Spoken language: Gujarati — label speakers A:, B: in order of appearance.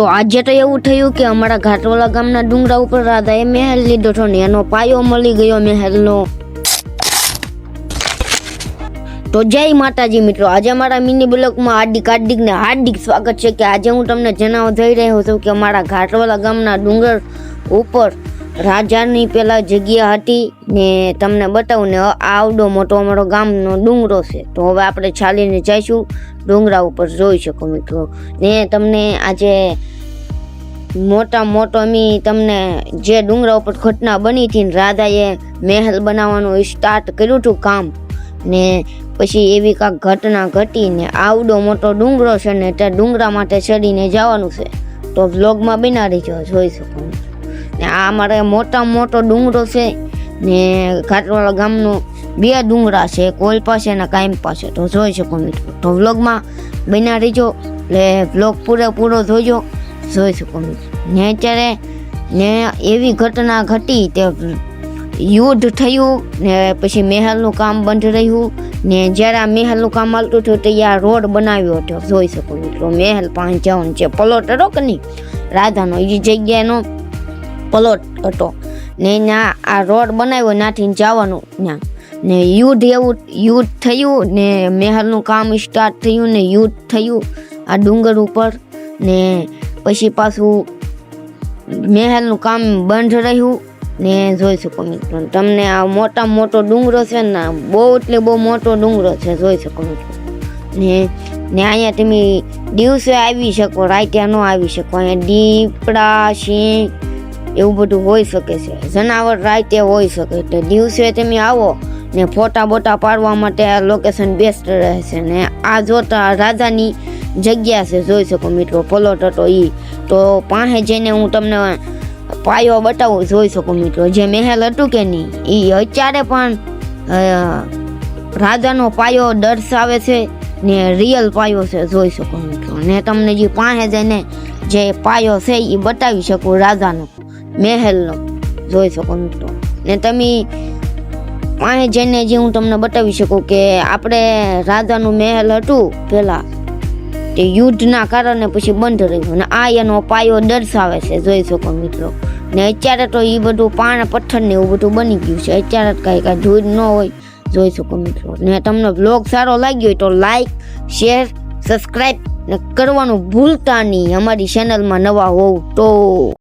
A: તો આજે તો એવું થયું કે અમારા ઘાટવાલા ગામના ડુંગરા ઉપર રાધાએ મહેલ લીધો હતો ને એનો પાયો મળી ગયો મહેલનો. તો જય માતાજી મિત્રો, આજે અમારા મિની બ્લોગમાં હાર્દિક સ્વાગત છે. કે આજે હું તમને જણાવવા જઈ રહ્યો છું કે અમારા ઘાટવાલા ગામના ડુંગર ઉપર રાજાની પેલા જગ્યા હતી ને તમને બતાવું ને આવડો મોટો અમારો ગામનો ડુંગરો છે. તો હવે આપણે ચાલીને જઈશું ડુંગરા ઉપર, જોઈ શકો મિત્રો. ને તમને આજે મોટો અમે તમને જે ડુંગરા ઉપર ઘટના બની હતી ને રાધાએ મહેલ બનાવવાનું સ્ટાર્ટ કર્યું હતું કામ, ને પછી એવી કાંક ઘટના ઘટી ને આવડો મોટો ડુંગરો છે ને ત્યાં ડુંગરા માટે ચડીને જવાનું છે. તો વ્લોગમાં બનાવી જોઈ શકો. ને આ અમારે મોટો ડુંગરો છે ને ઘાટવાલા ગામનો 2 ડુંગરા છે, એક ઓલ પાસે અને કાયમ પાસે. તો જોઈ શકો મિત્રો. તો વ્લોગમાં બનાવી જો, એટલે વ્લોગ પૂરો જોજો, જોઈ શકો મિત્રો. ને અત્યારે ને એવી ઘટના ઘટી તે યુદ્ધ થયું ને પછી મહેલનું કામ બંધ રહ્યું ને જ્યારે આ મહેલનું કામ હાલતું થયું તો આ રોડ બનાવ્યો હતો, જોઈ શકો મિત્રો. મહેલ પાસે જવાનું છે, પ્લોટ હતો કે નહીં રાધાનો, એ જગ્યાનો પ્લોટ હતો ને ત્યાં આ રોડ બનાવ્યો, ત્યાંથી જવાનું ત્યાં. ને યુદ્ધ થયું ને મહેલનું કામ સ્ટાર્ટ થયું ને યુદ્ધ થયું આ ડુંગર ઉપર. ને પછી પાછું મહેલનું કામ બંધ રહ્યું ને જોઈ શકો મિત્રો. તમને આ મોટો ડુંગરો છે ને, બહુ મોટો ડુંગરો છે, જોઈ શકો મિત્રો. ને અહીંયા તમે દિવસે આવી શકો, રાતે ન આવી શકો. અહીંયા દીપડા, સિંહ એવું બધું હોઈ શકે છે, જનાવર રાતે હોઈ શકે. એટલે દિવસે તમે આવો ને ફોટા બોટા પાડવા માટે આ લોકેશન બેસ્ટ રહે છે. ને આ જોતા રાધાની જગ્યા છે, જોઈ શકો મિત્રો. પ્લોટ હતો એ તો પાસે જઈને હું તમને પાયો બતાવું, જોઈ શકો મિત્રો. જે મહેલ હતું કે નહીં એ અત્યારે પણ રાધાનો પાયો દર્શાવે છે ને રિયલ પાયો છે, જોઈ શકો મિત્રો. ને તમને જે પાસે જઈને જે પાયો છે એ બતાવી શકો રાધાનો મહેલનો, જોઈ શકો મિત્રો. ને તમે પાસે જઈને જે હું તમને બતાવી શકું કે આપણે રાધાનું મહેલ હતું પહેલાં તે યુદ્ધના કારણે પછી બંધ રહ્યું ને આ એનો પાયો દર્શાવે છે, જોઈ શકો મિત્રો. ને અત્યારે તો એ બધું પથ્થર ને એવું બધું બની ગયું છે, અત્યારે કાંઈ ધૂળ ન હોય, જોઈ શકો મિત્રો. ને તમને બ્લોગ સારો લાગ્યો હોય તો લાઈક, શેર, સબસ્ક્રાઈબ ને કરવાનું ભૂલતા નહીં અમારી ચેનલમાં નવા હોવ તો.